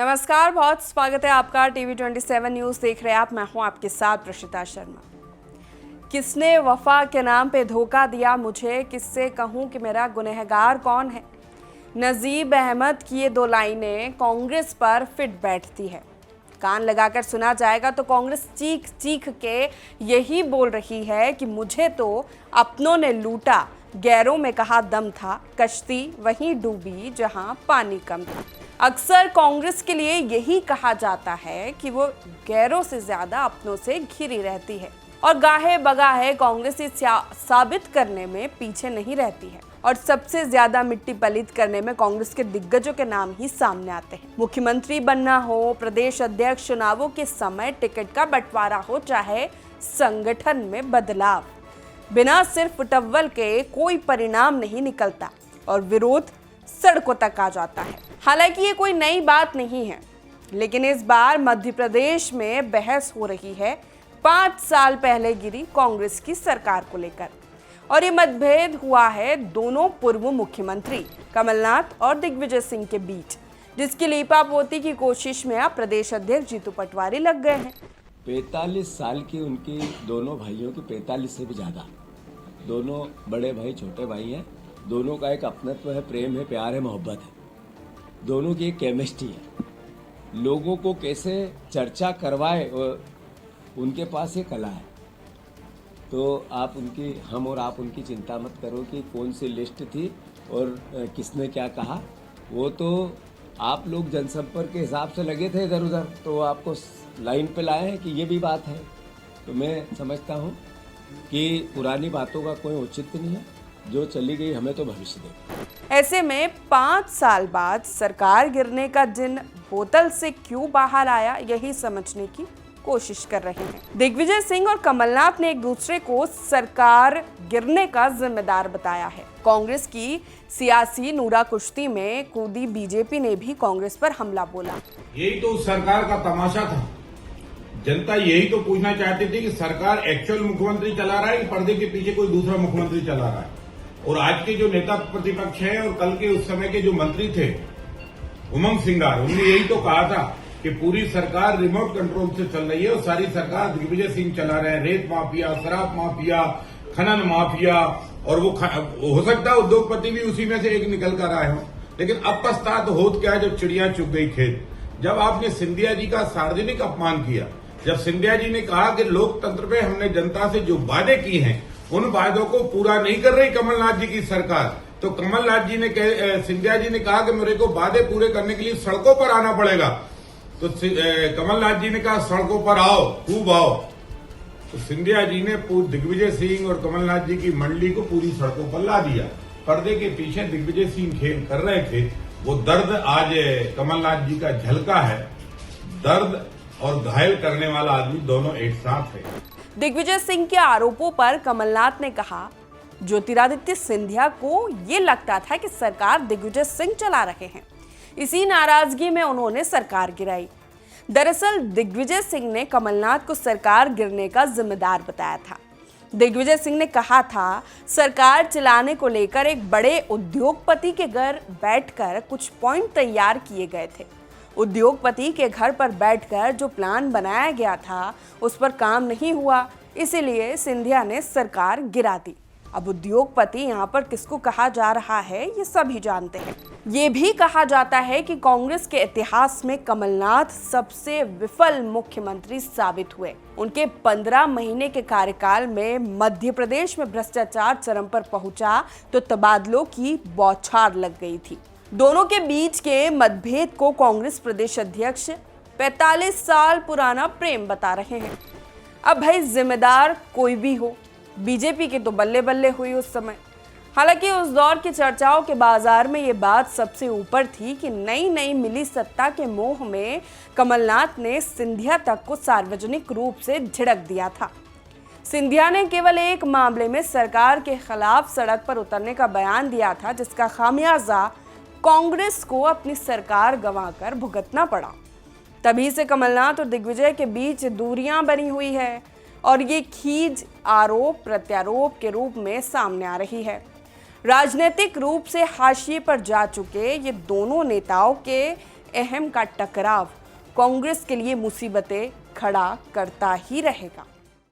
नमस्कार, बहुत स्वागत है आपका। टीवी 27 न्यूज देख रहे हैं आप। मैं हूं आपके साथ प्रशिता शर्मा। किसने वफा के नाम पे धोखा दिया मुझे, किससे कहूं कि मेरा गुनहगार कौन है। नजीब अहमद की ये दो लाइनें कांग्रेस पर फिट बैठती है। कान लगाकर सुना जाएगा तो कांग्रेस चीख चीख के यही बोल रही है कि मुझे तो अपनों ने लूटा, गैरों में कहा दम था, कश्ती वहीं डूबी जहां पानी कम था। अक्सर कांग्रेस के लिए यही कहा जाता है कि वो गैरों से ज्यादा अपनों से घिरी रहती है और गाहे बगाहे कांग्रेस इस साबित करने में पीछे नहीं रहती है और सबसे ज्यादा मिट्टी पलीत करने में कांग्रेस के दिग्गजों के नाम ही सामने आते हैं। मुख्यमंत्री बनना हो, प्रदेश अध्यक्ष चुनावों के समय टिकट का बंटवारा हो, चाहे संगठन में बदलाव, बिना सिर्फ फुटअव्वल के कोई परिणाम नहीं निकलता और विरोध सड़कों तक आ जाता है। हालांकि ये कोई नई बात नहीं है, लेकिन इस बार मध्य प्रदेश में बहस हो रही है 5 साल पहले गिरी कांग्रेस की सरकार को लेकर। और ये मतभेद हुआ है दोनों पूर्व मुख्यमंत्री कमलनाथ और दिग्विजय सिंह के बीच, जिसकी लीपापोती की कोशिश में अब प्रदेश अध्यक्ष जीतू पटवारी लग गए हैं। 45 साल की उनकी दोनों भाइयों की, 45 से भी ज्यादा, दोनों बड़े भाई छोटे भाई हैं। दोनों का एक अपनत्व है, प्रेम है, प्यार है, मोहब्बत है। दोनों की एक केमिस्ट्री है। लोगों को कैसे चर्चा करवाए और उनके पास ये कला है। तो आप उनकी, हम और आप उनकी चिंता मत करो कि कौन सी लिस्ट थी और किसने क्या कहा। वो तो आप लोग जनसंपर्क के हिसाब से लगे थे इधर उधर, तो आपको लाइन पे लाए हैं कि ये भी बात है। तो मैं समझता हूँ कि पुरानी बातों का कोई औचित्य नहीं है। जो चली गई हमें तो भविष्य देगा। ऐसे में 5 साल बाद सरकार गिरने का जिन बोतल से क्यों बाहर आया, यही समझने की कोशिश कर रहे हैं। दिग्विजय सिंह और कमलनाथ ने एक दूसरे को सरकार गिरने का जिम्मेदार बताया है। कांग्रेस की सियासी नूरा कुश्ती में कूदी बीजेपी ने भी कांग्रेस पर हमला बोला। यही तो उस सरकार का तमाशा था। जनता यही तो पूछना चाहती थी कि सरकार एक्चुअल मुख्यमंत्री चला रहा है कि पर्दे के पीछे कोई दूसरा मुख्यमंत्री चला रहा है। और आज के जो नेता प्रतिपक्ष हैं और कल के उस समय के जो मंत्री थे उमंग सिंगार, उन्होंने यही तो कहा था कि पूरी सरकार रिमोट कंट्रोल से चल रही है और सारी सरकार दिग्विजय सिंह चला रहे हैं। रेत माफिया, शराब माफिया, खनन माफिया, और वो हो सकता है उद्योगपति भी उसी में से एक निकल कर आए हो। लेकिन अब पछतात होत क्या है जब चिड़िया चुग गई खेत। जब आपने सिंधिया जी का सार्वजनिक अपमान किया, जब सिंधिया जी ने कहा कि लोकतंत्र पे हमने जनता से जो वादे किए हैं उन वादों को पूरा नहीं कर रही कमलनाथ जी की सरकार, तो कमलनाथ जी ने सिंधिया जी ने कहा कि मेरे को वादे पूरे करने के लिए सड़कों पर आना पड़ेगा। तो कमलनाथ जी ने कहा सड़कों पर आओ, खूब आओ। तो सिंधिया जी ने दिग्विजय सिंह और कमलनाथ जी की मंडली को पूरी सड़कों पर ला दिया। पर्दे के पीछे दिग्विजय सिंह खेल कर रहे थे। वो दर्द आज कमलनाथ जी का झलका है। दर्द और घायल करने वाला आदमी दोनों एक साथ है। दिग्विजय सिंह के आरोपों पर कमलनाथ ने कहा, ज्योतिरादित्य सिंधिया को ये लगता था कि सरकार दिग्विजय सिंह चला रहे हैं। इसी नाराजगी में उन्होंने सरकार गिराई। दरअसल दिग्विजय सिंह ने कमलनाथ को सरकार गिरने का जिम्मेदार बताया था। दिग्विजय सिंह ने कहा था, सरकार चलाने को लेकर एक बड़े उद्योगपति के घर बैठकर कुछ पॉइंट तैयार किए गए थे। उद्योगपति के घर पर बैठकर जो प्लान बनाया गया था उस पर काम नहीं हुआ, इसीलिए सिंधिया ने सरकार गिरा दी। अब उद्योगपति यहाँ पर किसको कहा जा रहा है ये सभी जानते हैं। ये भी कहा जाता है कि कांग्रेस के इतिहास में कमलनाथ सबसे विफल मुख्यमंत्री साबित हुए। उनके 15 महीने के कार्यकाल में मध्य प्रदेश में भ्रष्टाचार चरम पर पहुंचा तो तबादलों की बौछार लग गई थी। दोनों के बीच के मतभेद को कांग्रेस प्रदेश अध्यक्ष 45 साल पुराना प्रेम बता रहे हैं। अब भाई जिम्मेदार कोई भी हो, बीजेपी के तो बल्ले बल्ले हुई उस समय। हालांकि उस दौर की चर्चाओं के बाजार में ये बात सबसे ऊपर थी कि नई नई मिली सत्ता के मोह में कमलनाथ ने सिंधिया तक को सार्वजनिक रूप से झिड़क दिया था। सिंधिया ने केवल एक मामले में सरकार के खिलाफ सड़क पर उतरने का बयान दिया था, जिसका खामियाजा कांग्रेस को अपनी सरकार गंवाकर भुगतना पड़ा। तभी से कमलनाथ और दिग्विजय के बीच दूरियां बनी हुई है और ये खींच आरोप प्रत्यारोप के रूप में सामने आ रही है। राजनीतिक रूप से हाशिए पर जा चुके ये दोनों नेताओं के अहम का टकराव कांग्रेस के लिए मुसीबतें खड़ा करता ही रहेगा।